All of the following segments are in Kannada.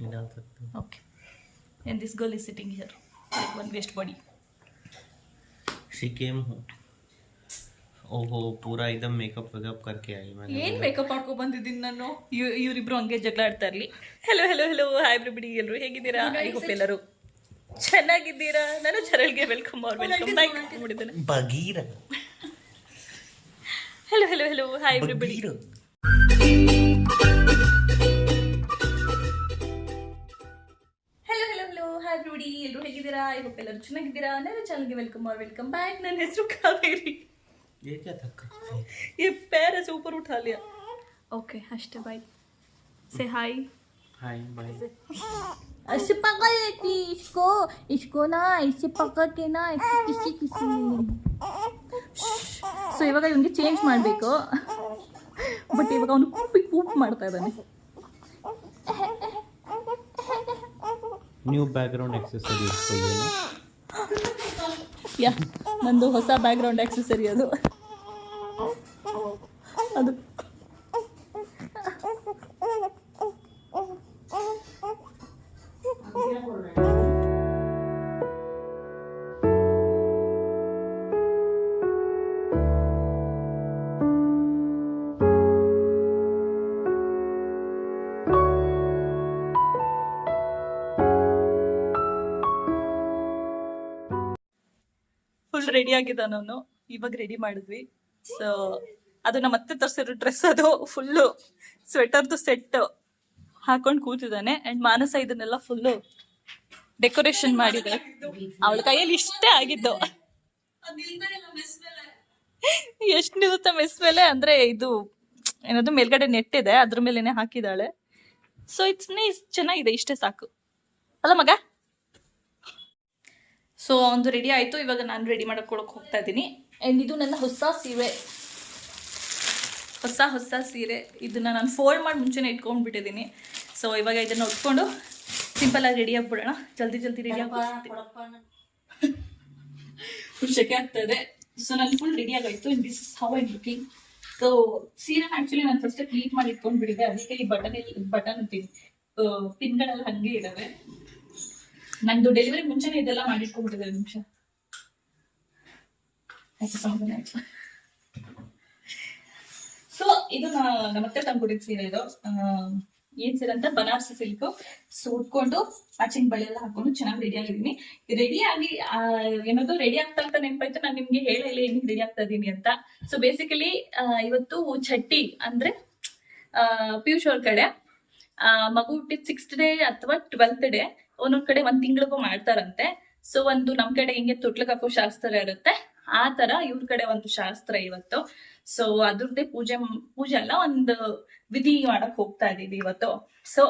भी डाल सकते हो. Okay. And this girl is sitting here like one waist body. She came home. ಓಹೋ ಪೂರಾ एकदम ಮೇಕಪ್ ವೇಕಪ್ करके आई मैंने. ಏನ್ ಮೇಕಪ್ ಮಾಡ್ಕೊ ಬಂದಿದ್ದೀನಿ ನಾನು. ಇವರಿಬ್ರು ಹಂಗೆ ಜಗಳ ಆಡ್ತಾ ಇರ್ಲಿ. Hello hello hello hi everybody, ಎಲ್ಲರೂ ಹೇಗಿದ್ದೀರಾ? ಐ ಹೋಪ್ ಎಲ್ಲರೂ ಚೆನ್ನಾಗಿದ್ದೀರಾ. ನಾನು ಚರಳ್ಗೆ ವೆಲ್ಕಮ್ ಬ್ಯಾಕ್ ಮಾಡಿದ್ದೇನೆ. Bagheera. Hello hello hello hi everybody. Hello hello hello hi everybody, ಎಲ್ಲರೂ ಹೇಗಿದ್ದೀರಾ? ಐ ಹೋಪ್ ಎಲ್ಲರೂ ಚೆನ್ನಾಗಿದ್ದೀರಾ. ನನ್ನ ಚಾನಲ್ಗೆ ವೆಲ್ಕಮ್ ಬ್ಯಾಕ್. ನನ್ನ ಹೆಸರು ಕಾವೇರಿ. ये क्या था? ये पैर ऐसे ऊपर उठा लिया. ओके हश्ते भाई से हाय हाय बाय. ऐसे पकड़ लेती इसको ना ऐसे पकड़ के ना ऐसे किसी ಸೊ ಇವಾಗ ಇವನಿಗೆ ಚೇಂಜ್ ಮಾಡಬೇಕು. ಬಟ್ ಇವಾಗ ಅವನು ಕೂಪ್ ಮಾಡ್ತಾ ಇದ್ದಾನೆ. ನ್ಯೂ ಬ್ಯಾಕ್ಗ್ರೌಂಡ್ ಆಕ್ಸೆಸರೀಸ್ ಏನು? ಯಾ ನಂದು ಹೊಸ ಬ್ಯಾಕ್ಗ್ರೌಂಡ್ ಆಕ್ಸೆಸರಿ ಅದು. ಫುಲ್ ರೆಡಿ ಆಗಿದ್ದಾನ ಅವನು. ಇವಾಗ ರೆಡಿ ಮಾಡಿದ್ವಿ. ಸೊ ಅದು ನಮ್ಮ ಅತ್ತೆ ತರಿಸಿರೋ ಡ್ರೆಸ್, ಅದು ಫುಲ್ಲು ಸ್ವೆಟರ್ದು ಸೆಟ್ ಹಾಕೊಂಡು ಕೂತಿದ್ದಾನೆ. ಅಂಡ್ ಮಾನಸ ಇದನ್ನೆಲ್ಲ ಫುಲ್ಲು ಡೆಕೋರೇಷನ್ ಮಾಡಿದೆ. ಅವಳ ಕೈಯಲ್ಲಿ ಇಷ್ಟೇ ಆಗಿದ್ದು. ಎಷ್ಟು ನಿಲ್ಲುತ್ತೆ ಮೆಸ್ ಮೇಲೆ ಅಂದ್ರೆ, ಇದು ಏನದು ಮೇಲ್ಗಡೆ ನೆಟ್ ಇದೆ, ಅದ್ರ ಮೇಲೆನೆ ಹಾಕಿದಾಳೆ. ಸೊ ಇಟ್ಸ್ ನೈಸ್, ಚೆನ್ನಾಗಿದೆ, ಇಷ್ಟೇ ಸಾಕು ಅಲ್ಲ ಮಗ. ಸೊ ಒಂದು ರೆಡಿ ಆಯಿತು. ಇವಾಗ ನಾನು ರೆಡಿ ಮಾಡ್ಕೊಳಕ್ಕೆ ಹೋಗ್ತಾ ಇದ್ದೀನಿ. ಆ್ಯಂಡ್ ಇದು ನನ್ನ ಹೊಸ ಸೀರೆ. ಇದನ್ನು ನಾನು ಫೋಲ್ಡ್ ಮಾಡಿ ಮುಂಚೆನೇ ಇಟ್ಕೊಂಡ್ಬಿಟ್ಟಿದ್ದೀನಿ. ಸೊ ಇವಾಗ ಇದನ್ನು ಉಟ್ಕೊಂಡು ಸಿಂಪಲಾಗಿ ರೆಡಿ ಆಗಿಬಿಡೋಣ. ಜಲ್ದಿ ರೆಡಿ ಖುಷಿಗೆ ಆಗ್ತಾ ಇದೆ. ಸೊ ನಾನು ಫುಲ್ ರೆಡಿ ಆಗಾಯಿತು. And this is how I looking. So ಸೀರೆನ ಆ್ಯಕ್ಚುಲಿ ನಾನು ಫಸ್ಟ್ ಕ್ಲೀನ್ ಮಾಡಿ ಇಟ್ಕೊಂಡ್ಬಿಟ್ಟಿದ್ದೆ. ಅದಕ್ಕೆ ಈ ಬಟನ್ ಪಿನ್ಗಳೆಲ್ಲ ಹಾಗೆ ಇದ್ದಾವೆ. ನಂದು ಡೆಲಿವರಿ ಮುಂಚೆನೆ ಇದೆಲ್ಲ ಮಾಡಿಟ್ಕೊಂಡ್ಬಿಟ್ಟಿದೆ. ನಿಮಿಷ ಸೊ ಇದು ನಮ್ಮತ್ತೆ ತಂದ್ಕೊಟ್ಟಿದ್ ಸೀರೆ. ಇದು ಏನ್ ಸೀರೆ ಅಂತ ಬನಾರಸಿ ಸಿಲ್ಕ್. ಸೊ ಉಟ್ಕೊಂಡು ಮ್ಯಾಚಿಂಗ್ ಬಳೆ ಎಲ್ಲ ಹಾಕೊಂಡು ಚೆನ್ನಾಗಿ ರೆಡಿ ಆಗಿದ್ದೀನಿ. ರೆಡಿ ಆಗಿ ಏನದು ರೆಡಿ ಆಗ್ತಾ ಅಂತ ನೆನಪಾಯ್ತು. ನಾನು ನಿಮ್ಗೆ ಹೇಳಿಲ್ಲ ಏನಿಗೆ ರೆಡಿ ಆಗ್ತಾ ಇದೀನಿ ಅಂತ. ಸೊ ಬೇಸಿಕಲಿ ಇವತ್ತು ಛಟ್ಟಿ ಅಂದ್ರೆ ಪಿಯೂಷ್ ಅವ್ರ ಕಡೆ ಮಗು ಹುಟ್ಟಿದ 6th ಡೇ ಅಥವಾ 12th ಡೇ ಒಂದೊಂದ್ ಕಡೆ 1 ತಿಂಗಳಿಗೂ ಮಾಡ್ತಾರಂತೆ. ಸೊ ಒಂದು ನಮ್ ಕಡೆ ಹಿಂಗೆ ತೊಟ್ಲಕ್ ಹಾಕೋ ಶಾಸ್ತ್ರ ಇರುತ್ತೆ, ಆ ತರ ಇವ್ರ ಕಡೆ ಒಂದು ಶಾಸ್ತ್ರ ಇವತ್ತು. ಸೊ ಅದ್ರದ್ದೇ ಪೂಜೆ ಅಲ್ಲ, ಒಂದು ವಿಧಿ ಮಾಡಕ್ ಹೋಗ್ತಾ ಇದೀವಿ ಇವತ್ತು. So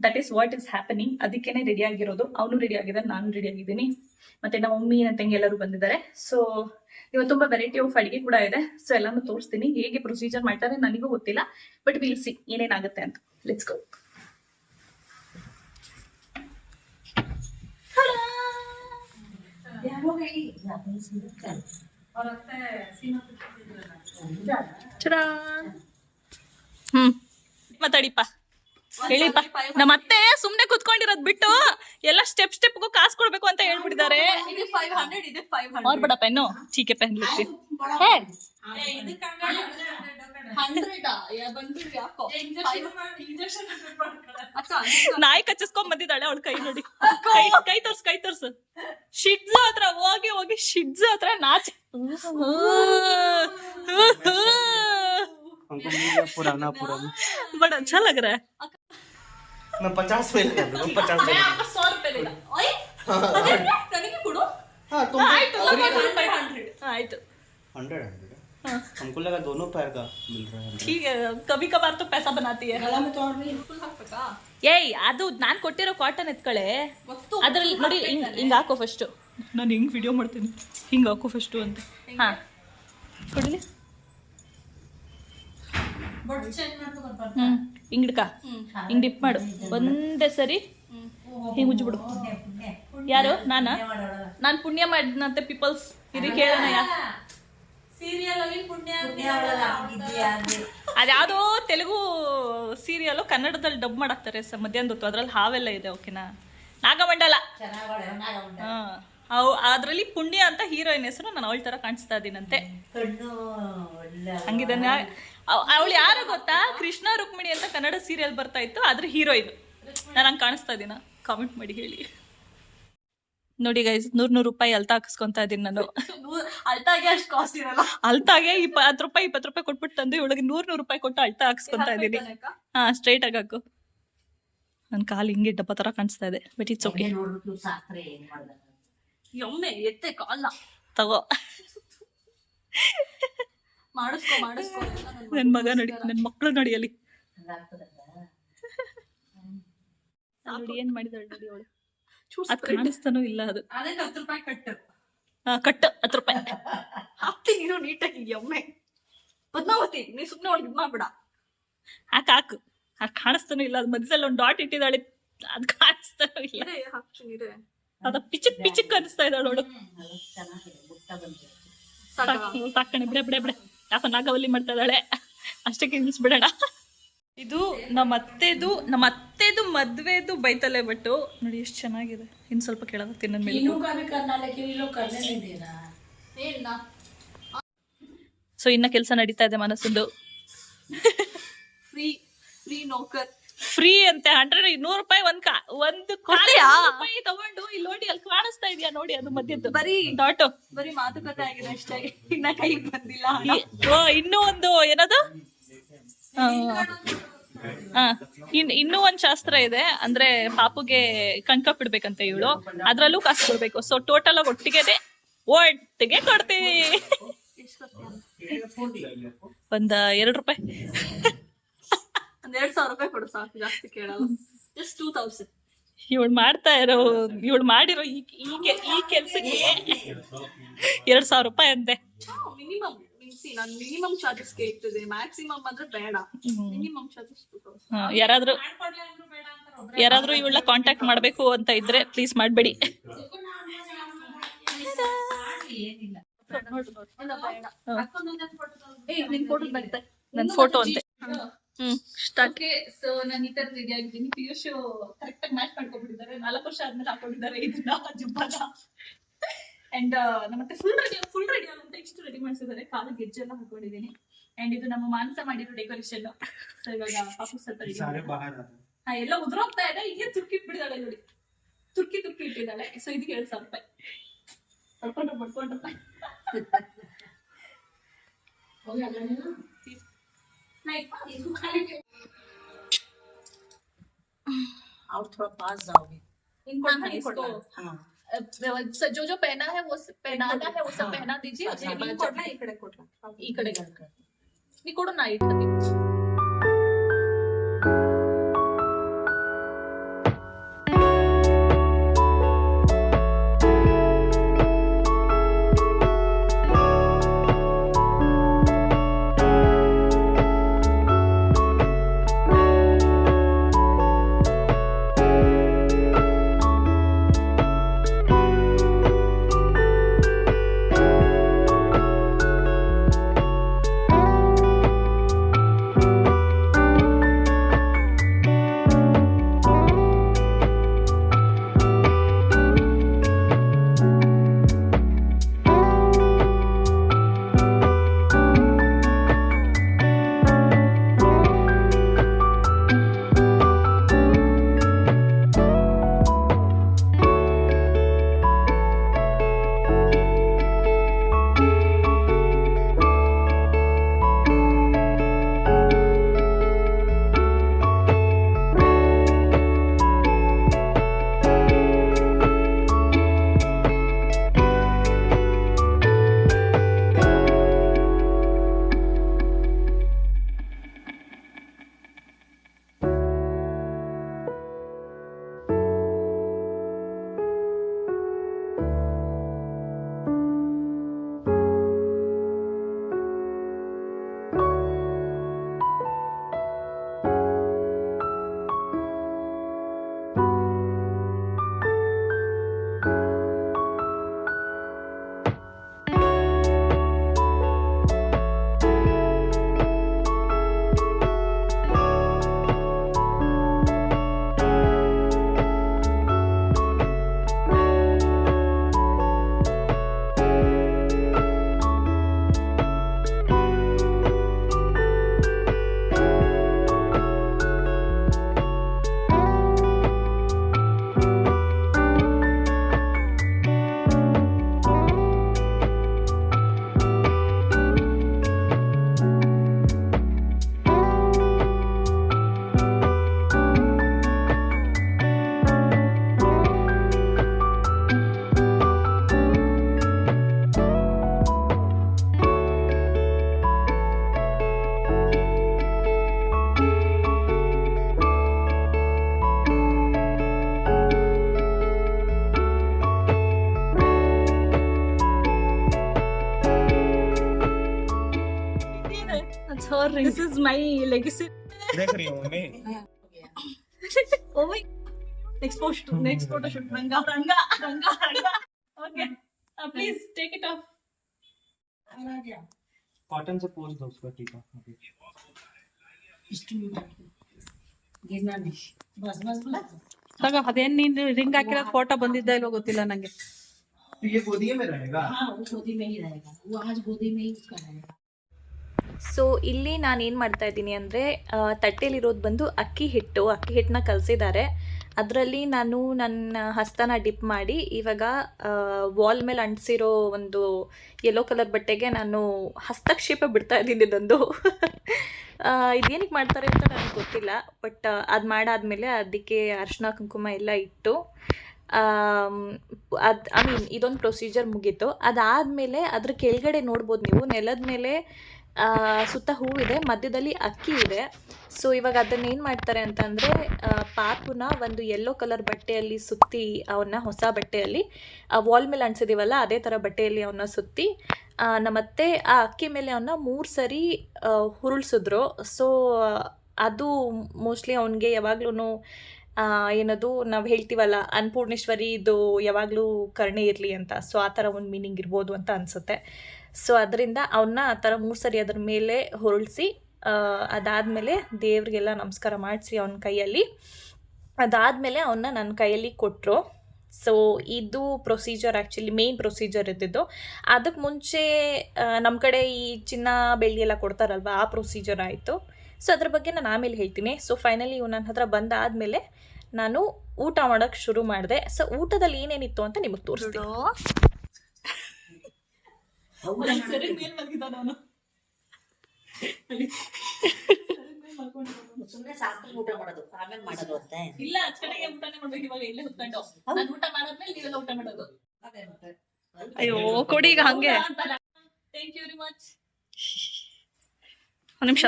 that is what is happening. ಅದಕ್ಕೇನೆ ರೆಡಿ ಆಗಿರೋದು. ಅವನು ರೆಡಿ ಆಗಿದ್ದಾರೆ, ನಾನು ರೆಡಿ ಆಗಿದ್ದೀನಿ, ಮತ್ತೆ ನಮ್ಮ ಮಮ್ಮಿ ನನ್ನ ತಂಗಿ ಎಲ್ಲರೂ ಬಂದಿದ್ದಾರೆ. ಸೊ ಇವತ್ತು ತುಂಬಾ ವೆರೈಟಿ ಆಫ್ ಅಡಿಗೆ ಕೂಡ ಇದೆ. ಸೊ ಎಲ್ಲಾನು ತೋರಿಸ್ತೀನಿ. ಹೇಗೆ ಪ್ರೊಸೀಜರ್ ಮಾಡ್ತಾರೆ ನನಗೂ ಗೊತ್ತಿಲ್ಲ, ಬಟ್ ವಿಲ್ ಸಿ ಏನೇನಾಗುತ್ತೆ ಅಂತ. Let's go. ಮಾತಾಡಿಪ್ಪ, ಹೇಳಿಪ್ಪ. ನಮ್ಮತ್ತೆ ಸುಮ್ನೆ ಕುತ್ಕೊಂಡಿರೋದ್ ಬಿಟ್ಟು ಎಲ್ಲ ಸ್ಟೆಪ್ಗೂ ಕಾಸು ಕೊಡ್ಬೇಕು ಅಂತ ಹೇಳ್ಬಿಟ್ಟಿದ್ದಾರೆ. ಅವ್ರ ಬಡ ಪೆನ್ನು ಚೀಕೆ ಪೆನ್ ಲಿಟ್ಟಿ ನಾಯಿ ಕಚ್ಚಿಸ್ಕೊಂಡ್ ಬಂದಿದ್ದಾಳೆ ಅವಳ ಕೈ ನೋಡಿ. ಕೈ ತೋರ್ಸು. ಶಿಡ್ಜು ಹತ್ರ ಹೋಗಿ ಶಿಡ್ಜು ಹತ್ರ ನಾಚ. बड़ा अच्छा लग रहा है. मैं 50 में कर दूंगा. 50 में 100 रुपए देगा. ओए ನನಗೆ ಕೊಡು. हां तुम आइतो 100 हमको लगा दोनों पैर का मिल रहा है. ठीक है, कभी कभार तो पैसा बनाती है. गला में तो और नहीं फुल ಹಾಕಬೇಕಾ? ಏಯ್ ಅದು ನಾನು ಕೊಟ್ಟಿರೋ ಕಾಟನ್ ಎತ್ಕಳೆ. ಅದರಲ್ಲಿ ನೋಡಿ ಹಿಂಗ ಹಾಕೋ ಫಸ್ಟ್. ನಾನು ಹಿಂಗ್ ವಿಡಿಯೋ ಮಾಡ್ತೀನಿ. ಹಿಂಗ ಹಾಕೋ ಫಸ್ಟ್ ಅಂತ. ಹಾ ಕೊಡಲಿ. ಹಿಂಗಿಡ್ಕ ಹಿಂಗ್ ಡಿಪ್ ಮಾಡು. ಒಂದೇ ಸರಿ ಹಿಂಗ್ ಉಜ್ಬಿಡು. ಯಾರು? ನಾನು ಪುಣ್ಯ ಮಾಡಿದ್ನಂತೆ ಪೀಪಲ್ಸ್. ಇದಕ್ಕೆ ಹೇಳೋಣ. ಸೀರಿಯಲ್ ಅಲ್ಲಿ ಪುಣ್ಯ ಅದ್ಯಾವುದೋ ತೆಲುಗು ಸೀರಿಯಲ್ ಕನ್ನಡದಲ್ಲಿ ಡಬ್ ಮಾಡಾಕ್ತಾರೆ ಮಧ್ಯಾಹ್ನದ ಹೊತ್ತು, ಅದ್ರಲ್ಲಿ ಹಾವೆಲ್ಲ ಇದೆ. ಓಕೆನಾ? ನಾಗಮಂಡಲ. ಅದ್ರಲ್ಲಿ ಪುಣ್ಯ ಅಂತ ಹೀರೋಯಿನ್ ಹೆಸರು. ನಾನು ಅವಳ ತರ ಕಾಣಿಸ್ತಾ ಇದೀನಂತೆ. ಹಂಗಿದ್ದಾನೆ. ಅವಳು ಯಾರು ಗೊತ್ತಾ? ಕೃಷ್ಣ ರುಕ್ಮಿಣಿ ಅಂತ ಕನ್ನಡ ಸೀರಿಯಲ್ ಬರ್ತಾ ಇತ್ತು, ಅದ್ರ ಹೀರೋಯಿನ್. ನಾನು ಹಂಗೆ ಕಾಣಿಸ್ತಾ ಇದೀನ? ಕಾಮೆಂಟ್ ಮಾಡಿ ಹೇಳಿ. ನೋಡಿ ಗೈಸ್, 100 ರೂಪಾಯಿ ಅಲ್ತಾ ಹಾಕಿಸ್ಕೊಂತಾ ಇದೀನಿ ನಾನು. ಅಲ್ತಾಗೆ ಅಷ್ಟು ಕಾಸ್ಟ್ ಇರಲ್ಲ. ಅಲ್ತಾಗೆ 20 ರೂಪಾಯಿ ಕೊಟ್ಬಿಟ್ಟು ತಂದು ಇವಳಿಗೆ 100 ರೂಪಾಯಿ ಕೊಟ್ಟು ಅಳ್ತಾ ಹಾಕಿಸ್ಕೊಂತಾ ಇದೀನಿ. ಹಾ, ಸ್ಟ್ರೈಟ್ ಆಗಿ ಹಾಕು. ನನ್ ಕಾಲು ಹಿಂಗೆ ಡಬ್ಬ ತರ ಕಾಣಿಸ್ತಾ ಇದೆ, ಬಟ್ ಇಟ್ಸ್ ಓಕೆ. ಒಮ್ಮೆ ಎತ್ತೆ ಕಾಲ ತಗೋ. ಮಾಡಿಸ್ಕೊ. ನನ್ ಮಗ ನೋಡಿ, ನನ್ ಮಕ್ಳು ನೋಡಿ ಅಲ್ಲಿ ನೋಡಿ ಏನ್ ಮಾಡಿದಾಳೆ ನೋಡಿ ಅವಳು. ಅದ್ ಕಾಣಿಸ್ತಾನೂ ಇಲ್ಲ ಅದು. ಅದೇ 10 ರೂಪಾಯಿ ಕಟ್ಟು. ಕಟ್ಟು 10 ರೂಪಾಯಿ ಹಾಕ್ತೀನಿ ಇರೋ ನೀಟಾಗಿ. ಒಮ್ಮೆ ಪದ್ಮಾವತಿ, ನೀ ಸುಮ್ನೆ ಒಳಗೆ ಇದ್ ಮಾಡ್ಬಿಡ. ಹಾಕು. ಅದ್ ಕಾಣಿಸ್ತಾನೂ ಇಲ್ಲ. ಅದ್ ಮಧ್ಯದಲ್ಲಿ ಒಂದು ಡಾಟ್ ಇಟ್ಟಿದ್ದಾಳೆ, ಅದ್ ಕಾಣಿಸ್ತಾನೂ ಇಲ್ಲ. ಹಾಕ್ತೀನಿ. ಅದ ಪಿಚಕ್ ಅನಿಸ್ತಾ ಇದ್ದಾಳೆ ಅವಳು. ಸಾಕಣೆ, ಬಿಡೆ. ಯಾಕ ನಾಗವಲ್ಲಿ ಮಾಡ್ತಾ ಇದ್ದಾಳೆ. ಅಷ್ಟಕ್ಕೆ ನಿಲ್ಸ್ಬಿಡೋಣ. ಇದು ನಮ್ಮ ಅತ್ತೆದು ಮದ್ವೆದು ಬೈತಲೆ ಬಟ್ಟು ನೋಡಿ ಎಷ್ಟು ಚೆನ್ನಾಗಿದೆ. ಇನ್ ಸ್ವಲ್ಪ ಕೆಳಗತ್ತೀನಿ ನನ್ನ ಮೇಲೆ. ಸೊ ಇನ್ನ ಕೆಲಸ ನಡೀತಾ ಇದೆ ಮನಸ್ಸಂದು. ಫ್ರೀ ನೌಕರ್. ಫ್ರೀ ಅಂತೆ. 100 ರೂಪಾಯಿ ಒಂದು ರೂಪಾಯಿ ತಗೊಂಡು ಇಲ್ಲಿ ನೋಡಿ, ಅಲ್ಲಿ ಕಾಣಿಸ್ತಾ ಇದೆಯಾ ನೋಡಿ, ಅದು ಮಧ್ಯದ್ದು ಬರೀ ಡಾಟು. ಬರೀ ಮಾತುಕತೆ ಆಗಿದೆ ಅಷ್ಟೇ, ಇನ್ನ ಕೈ ಬಂದಿಲ್ಲ. ಇನ್ನೂ ಒಂದು ಏನದು, ಇನ್ನೂ ಒಂದ್ ಶಾಸ್ತ್ರ ಇದೆ. ಅಂದ್ರೆ ಪಾಪುಗೆ ಕಣ್ಕಪ್ ಇಡ್ಬೇಕಂತ ಇವಳು, ಅದ್ರಲ್ಲೂ ಕಾಸು ಕೊಡ್ಬೇಕು. ಸೊ ಟೋಟಲ್ ಆಗಿ ಒಟ್ಟಿಗೆ ಕೊಡ್ತೀವಿ. ಒಂದ್ 2 ರೂಪಾಯಿ. 2,000 ರೂಪಾಯಿ ಕೊಡು ಸಾಕು, ಜಾಸ್ತಿ ಕೇಳಲ್ಲ. ಜಸ್ಟ್ 2,000. ಇವಳು ಮಾಡಿರೋ ಈ ಕೆಲ್ಸಕ್ಕೆ 2,000 ರೂಪಾಯಿ ಅಂತೆ. ಮಿನಿಮಮ್ ನಾನು ಮಿನಿಮಮ್ ಚಾರ್ಜಸ್ ಕೇಳ್ತಿದ್ದೆ, ಮ್ಯಾಕ್ಸಿಮಮ್ ಅಂದ್ರೆ ಬೇಡ. Minimum charges 2,000. ಯಾರಾದ್ರೂ ಇವಳ ಕಾಂಟ್ಯಾಕ್ಟ್ ಮಾಡ್ಬೇಕು ಅಂತ ಇದ್ರೆ ಪ್ಲೀಸ್ ಮಾಡ್ಬೇಡಿ. ನನ್ ಫೋಟೋ ಅಂತೆ. ಸೊ ನಾನು ಈ ತರ ರೆಡಿ ಆಗಿದ್ದೀನಿ. ಪಿಯೂಷ್ ಕರೆಕ್ಟ್ ಆಗಿ ಮ್ಯಾಚ್ ಮಾಡ್ಕೊಂಡ್ಬಿಟ್ಟಿದ್ದಾರೆ. 4 ವರ್ಷ ಆದ್ಮೇಲೆ ಹಾಕೊಂಡಿದ್ದಾರೆ ಇದನ್ನ ಜುಬ್ಬಾನ. ಅಂಡ್ ನಮ್ಮತ್ತೆ ಫುಲ್ ರೆಡಿ ಆಗುವಂತ ಇಷ್ಟು ರೆಡಿ ಮಾಡಿಸಿದ್ದಾರೆ. ಕಾಲು ಗೆಜ್ಜೆ ಎಲ್ಲ ಹಾಕೊಂಡಿದ್ದೀನಿ. ಅಂಡ್ ಇದು ನಮ್ಮ ಮಾನಸ ಮಾಡಿರೋ ಡೆಕೋರೇಷನ್. ಸೊ ಇವಾಗ ಪಾಪು ಸ್ವಲ್ಪ ಎಲ್ಲ ಉದುರೋಗ್ತಾ ಇದೆ. ಈಗ ತುರ್ಕಿ ಇಟ್ಬಿಟ್ಟಿದ್ದಾಳೆ ನೋಡಿ, ತುರ್ಕಿ ಇಟ್ಟಿದ್ದಾಳೆ. ಸೊ ಇದಕ್ಕೆ 2,000 ರೂಪಾಯಿ ಬಡ್ಕೊಂಡ್ರಪ್ಪ. और थोड़ा पास जाओगे। जो पहना है वो पहनाना है, वो सब पहना दीजिए. ಈ ಕಡೆ ನೀ ಕೊಡು, ನಾ ಇಟ್ಕೊತೀನಿ. This is my legacy. देख रही हूँ mummy Oh my. Next photo shoot. Ranga. Okay. Please take it off. Cotton से पोज दो उसका ठीक है गिरना नहीं बस बोला ತಗ ಅದೇನ್ ನೀನ್ ರಿಂಗ್ ಹಾಕಿರೋದು ಫೋಟೋ ಬಂದಿದ್ದ ಇಲ್ವೋ ಗೊತ್ತಿಲ್ಲ ನಂಗೆ. तो ये गोदी में रहेगा हाँ वो गोदी में ही रहेगा वो आज गोदी में ही उसका रहेगा. ಸೊ ಇಲ್ಲಿ ನಾನು ಏನು ಮಾಡ್ತಾ ಇದ್ದೀನಿ ಅಂದರೆ ತಟ್ಟೆಲಿರೋದು ಬಂದು ಅಕ್ಕಿ ಹಿಟ್ಟನ್ನ ಕಲಸಿದ್ದಾರೆ. ಅದರಲ್ಲಿ ನಾನು ನನ್ನ ಹಸ್ತನ ಡಿಪ್ ಮಾಡಿ ಇವಾಗ ವಾಲ್ ಮೇಲೆ ಅಂಟಿಸಿರೋ ಒಂದು ಯೆಲ್ಲೋ ಕಲರ್ ಬಟ್ಟೆಗೆ ನಾನು ಹಸ್ತಕ್ಷೇಪ ಬಿಡ್ತಾ ಇದ್ದೀನಿ ಇದೊಂದು. ಇದೇನಕ್ಕೆ ಮಾಡ್ತಾರೆ ಅಂತ ನನಗೆ ಗೊತ್ತಿಲ್ಲ, ಬಟ್ ಅದು ಮಾಡಾದ್ಮೇಲೆ ಅದಕ್ಕೆ ಅರಿಶಿನ ಕುಂಕುಮ ಎಲ್ಲ ಇಟ್ಟು ಇದೊಂದು ಪ್ರೊಸೀಜರ್ ಮುಗೀತು. ಅದಾದಮೇಲೆ ಅದ್ರ ಕೆಳಗಡೆ ನೋಡ್ಬೋದು ನೀವು, ನೆಲದ ಮೇಲೆ ಸುತ್ತ ಹೂವಿದೆ, ಮಧ್ಯದಲ್ಲಿ ಅಕ್ಕಿ ಇದೆ. ಸೊ ಇವಾಗ ಅದನ್ನು ಏನು ಮಾಡ್ತಾರೆ ಅಂತಂದರೆ ಪಾಪುನ ಒಂದು ಯೆಲ್ಲೋ ಕಲರ್ ಬಟ್ಟೆಯಲ್ಲಿ ಸುತ್ತಿ ಅವನ್ನ ಹೊಸ ಬಟ್ಟೆಯಲ್ಲಿ ವಾಲ್ ಮೇಲೆ ಅಂಟಿಸಿದೀವಲ್ಲ ಅದೇ ಥರ ಬಟ್ಟೆಯಲ್ಲಿ ಅವನ್ನ ಸುತ್ತಿ ನಮ್ಮತ್ತೆ ಆ ಅಕ್ಕಿ ಮೇಲೆ ಅವನ್ನ 3 ಸರಿ ಹುರುಳಿಸಿದ್ರು. ಸೊ ಅದು ಮೋಸ್ಟ್ಲಿ ಅವನಿಗೆ ಯಾವಾಗ್ಲೂ ಏನದು ನಾವು ಹೇಳ್ತೀವಲ್ಲ ಅನ್ನಪೂರ್ಣೇಶ್ವರಿ ಇದು ಯಾವಾಗಲೂ ಕರುಣೆ ಇರಲಿ ಅಂತ, ಸೊ ಆ ಥರ ಒಂದು ಮೀನಿಂಗ್ ಇರ್ಬೋದು ಅಂತ ಅನಿಸುತ್ತೆ. ಸೊ ಅದರಿಂದ ಅವನ್ನ ಆ ಥರ 3 ಸರಿ ಅದ್ರ ಮೇಲೆ ಹೊರಳಿಸಿ ಅದಾದಮೇಲೆ ದೇವ್ರಿಗೆಲ್ಲ ನಮಸ್ಕಾರ ಮಾಡಿಸಿ ಅವನ ಕೈಯಲ್ಲಿ, ಅದಾದಮೇಲೆ ಅವನ್ನ ನನ್ನ ಕೈಯಲ್ಲಿ ಕೊಟ್ಟರು. ಸೊ ಇದು ಪ್ರೊಸೀಜರ್ ಆ್ಯಕ್ಚುಲಿ ಮೇನ್ ಪ್ರೊಸೀಜರ್ ಇದ್ದಿದ್ದು. ಅದಕ್ಕೆ ಮುಂಚೆ ನಮ್ಮ ಕಡೆ ಈ ಚಿನ್ನ ಬೆಳ್ಳಿ ಎಲ್ಲ ಕೊಡ್ತಾರಲ್ವ, ಆ ಪ್ರೊಸೀಜರ್ ಆಯಿತು. ಸೊ ಅದ್ರ ಬಗ್ಗೆ ನಾನು ಆಮೇಲೆ ಹೇಳ್ತೀನಿ. ಸೊ ಫೈನಲಿ ಇವ್ ನನ್ನ ಹತ್ರ ಬಂದಾದಮೇಲೆ ನಾನು ಊಟ ಮಾಡೋಕ್ಕೆ ಶುರು ಮಾಡಿದೆ. ಸೊ ಊಟದಲ್ಲಿ ಏನೇನಿತ್ತು ಅಂತ ನಿಮಗೆ ತೋರಿಸ್ತೀನಿ. ಸರಿ ಮೇಲ್ ಮಲಗಿದ್ದಾನ ಅವನು. ಸುಮ್ಮನೆ ಶಾಸ್ತ್ರ ಊಟ ಮಾಡೋದು ಆಮೇಲೆ ಮಾಡೋದು ಅಂತೆ. ಇಲ್ಲ ಅಚ್ಚಕಡೆಗೆ ಊಟನೇ ಮಾಡ್ಬೇಕು ಇವಾಗ ಇಲ್ಲೇ ಕುತ್ಕೊಂಡು. ನಾನು ಊಟ ಮಾಡಾದ್ಮೇಲೆ ನೀವೆಲ್ಲ ಊಟ ಮಾಡೋದು. ಅಯ್ಯೋ ಕೊಡಿ ಈಗ ಹಂಗೆ. Thank you very much. ಒಂದು ನಿಮಿಷ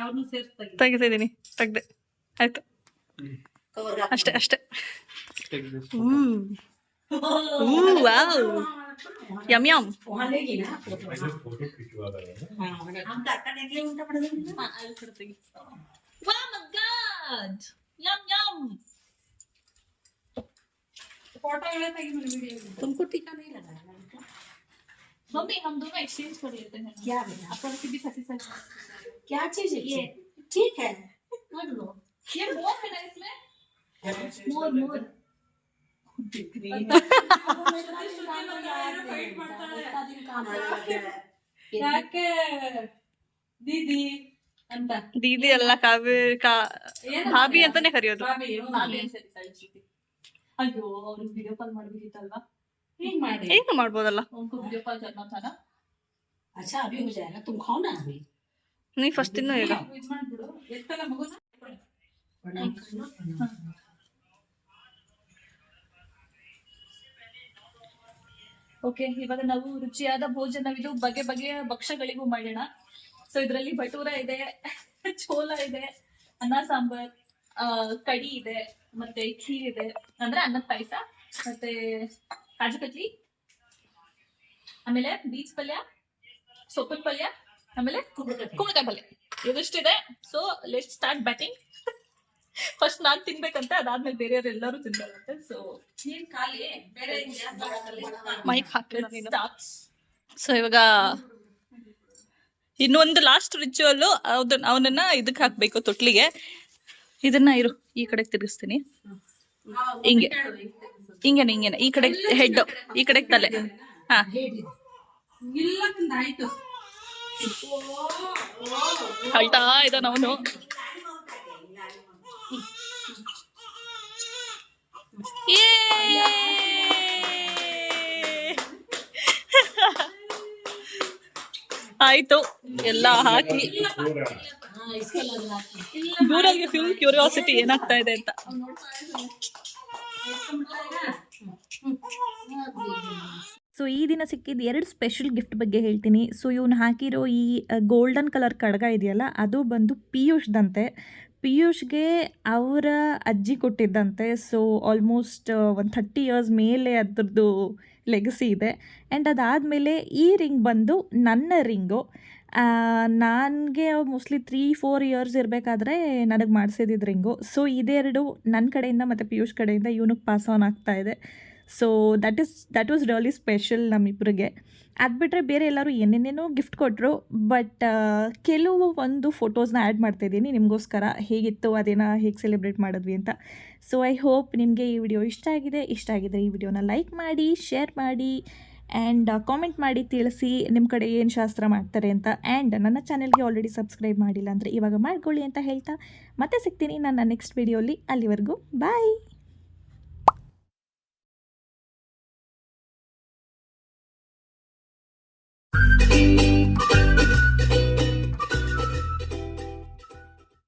ಅವ್ರನ್ನೂ ತೆಗಿತಿದ್ದೀನಿ, ತೆಗ್ದೆ ಆಯ್ತು ಅಷ್ಟೇ. Wow yum yum. वहां लेगी ना फोटो हम काका ने के ಊಟ ಮಾಡೋದು. ಅಲ್ಲಿ ಕೊಡ್ತೀವಿ. ವಾಹ್ ಮೈ ಗಾಡ್ ಯಮ್ ಯಮ್. फोटो ले तेगी मेरी वीडियो में. तुमको टीका नहीं लगा है मम्मी हम दोनों एक्सचेंज कर लेते हैं. क्या बेटा अपन की भी 30 साल. क्या चीज है ये ठीक है कर लो. ये मोर है ना इसमें. मोर ಯಾಕೆ ದೀದಿ ಅಂತ ದೀದಿ ಅಲ್ಲ, ಭಾಬಿ ಅಂತಾನೆ ಕರೆಯೋದು. ಅಯ್ಯೋ ಅವ್ರಿಗೆ ವಿಡಿಯೋ ಕಾಲ್ ಮಾಡ್ಬೇಕಿತ್ತಲ್ವಾ. ಹಿಂಗ್ ಮಾಡಿ ಈಗ ಮಾಡ್ಬೋದಲ್ಲ. उनको वीडियो कॉल करना था ना. अच्छा अभी हो जाएगा तुम खाओ ना अभी ನೀ ಫಸ್ಟ್ ತಿನ್ನು ಈಗ. ಇದು ಮಾಡ್ಬಿಡು ಎಷ್ಟಲ್ಲ ಮಗುನ. प्रणाम करना प्रणाम. ಓಕೆ ಇವಾಗ ನಾವು ರುಚಿಯಾದ ಭೋಜನವಿದು ಬಗೆ ಬಗೆಯ ಭಕ್ಷ್ಯಗಳಿಗೂ ಮಾಡೋಣ. ಸೊ ಇದರಲ್ಲಿ ಭಟೂರ ಇದೆ, ಚೋಲ ಇದೆ, ಅನ್ನ ಸಾಂಬಾರ್, ಕಡಿ ಇದೆ, ಮತ್ತೆ ಖೀರ್ ಇದೆ ಅಂದ್ರೆ ಅನ್ನದ ಪಾಯಸ, ಮತ್ತೆ ಕಾಜು ಕತ್ಲಿ, ಆಮೇಲೆ ಬೀಚ್ ಪಲ್ಯ, ಸೊಪ್ಪಿನ ಪಲ್ಯ, ಆಮೇಲೆ ಕುಂಬಳಕಾಯಿ ಪಲ್ಯ, ಇದಿಷ್ಟಿದೆ. So let start batting. First ನಾನ್ ತಿನ್ಬೇಕಂತೆ, ಅದಾದ್ಮೇಲೆ ಬೇರೆಯವ್ರೆಲ್ಲರೂ ತಿನ್ಬೇಕಂತೆ. ಸೊ ನೀನ್ ಖಾಲಿ ಬೇರೆ ಮೈಕ್ ಹಾಕಿಲ್ಲ ನೀನು. ಸೊ ಇವಾಗ ಇನ್ನೊಂದು ಲಾಸ್ಟ್ ರಿಚುವಲ್, ಅವನನ್ನ ಇದಕ್ಕೆ ಹಾಕ್ಬೇಕು ತೊಟ್ಲಿಗೆ. ಇದನ್ನ ಇರು ಈ ಕಡೆ ತಿರುಗಿಸ್ತೀನಿ. ಹಿಂಗೇನೆ ಈ ಕಡೆ ಹೆಡ್, ಈ ಕಡೆ ತಲೆ. ಹಾ ಅಳ್ತಾ ಇದ್ದಾನ ಅವನು. ಆಯ್ತು ಎಲ್ಲ ಹಾಕಿ ದೂರಾಗಿ ಫುಲ್ ಕ್ಯೂರಿಯಾಸಿಟಿ ಏನಾಗ್ತಾ ಇದೆ ಅಂತ. ಸೊ ಈ ದಿನ ಸಿಕ್ಕಿದ 2 ಸ್ಪೆಷಲ್ ಗಿಫ್ಟ್ ಬಗ್ಗೆ ಹೇಳ್ತೀನಿ. ಸೊ ಇವನು ಹಾಕಿರೋ ಈ ಗೋಲ್ಡನ್ ಕಲರ್ ಕಡಗ ಇದೆಯಲ್ಲ, ಅದು ಬಂದು ಪಿಯೂಷ್ದಂತೆ. ಪಿಯೂಷ್ಗೆ ಅವರ ಅಜ್ಜಿ ಕೊಟ್ಟಿದ್ದಂತೆ. ಸೊ ಆಲ್ಮೋಸ್ಟ್ ಒಂದು 30 ಇಯರ್ಸ್ ಮೇಲೆ ಅದ್ರದ್ದು ಲೆಗಸಿ ಇದೆ. ಆ್ಯಂಡ್ ಅದಾದಮೇಲೆ ಈ ರಿಂಗ್ ಬಂದು ನನ್ನ ರಿಂಗು. ನನಗೆ ಮೋಸ್ಟ್ಲಿ 3-4 ಇಯರ್ಸ್ ಇರಬೇಕಾದ್ರೆ ನನಗೆ ಮಾಡಿಸಿದ್ದು ರಿಂಗು. ಸೊ ಇದೆರಡು ನನ್ನ ಕಡೆಯಿಂದ ಮತ್ತು ಪಿಯೂಷ್ ಕಡೆಯಿಂದ ಇವನಿಗೆ ಪಾಸ್ ಆನ್ ಆಗ್ತಾ ಇದೆ. So that was really special ನಮ್ಮಿಬ್ಬರಿಗೆ. ಅದು ಬಿಟ್ಟರೆ ಬೇರೆ ಎಲ್ಲರೂ ಏನೇನೇನೋ ಗಿಫ್ಟ್ ಕೊಟ್ಟರು. ಬಟ್ ಕೆಲವು ಒಂದು ಫೋಟೋಸ್ನ ಆ್ಯಡ್ ಮಾಡ್ತಾಯಿದ್ದೀನಿ ನಿಮಗೋಸ್ಕರ, ಹೇಗಿತ್ತು ಅದೇನ ಹೇಗೆ ಸೆಲೆಬ್ರೇಟ್ ಮಾಡಿದ್ವಿ ಅಂತ. ಸೊ ಐ ಹೋಪ್ ನಿಮಗೆ ಈ ವಿಡಿಯೋ ಇಷ್ಟ ಆಗಿದ್ರೆ ಈ ವಿಡಿಯೋನ ಲೈಕ್ ಮಾಡಿ, ಶೇರ್ ಮಾಡಿ ಆ್ಯಂಡ್ ಕಾಮೆಂಟ್ ಮಾಡಿ ತಿಳಿಸಿ ನಿಮ್ಮ ಕಡೆ ಏನು ಶಾಸ್ತ್ರ ಮಾಡ್ತಾರೆ ಅಂತ. ಆ್ಯಂಡ್ ನನ್ನ ಚಾನೆಲ್ಗೆ ಆಲ್ರೆಡಿ ಸಬ್ಸ್ಕ್ರೈಬ್ ಮಾಡಿಲ್ಲ ಅಂದರೆ ಇವಾಗ ಮಾಡ್ಕೊಳ್ಳಿ ಅಂತ ಹೇಳ್ತಾ ಮತ್ತೆ ಸಿಗ್ತೀನಿ ನನ್ನ ನೆಕ್ಸ್ಟ್ ವಿಡಿಯೋಲಿ. ಅಲ್ಲಿವರೆಗೂ ಬಾಯ್.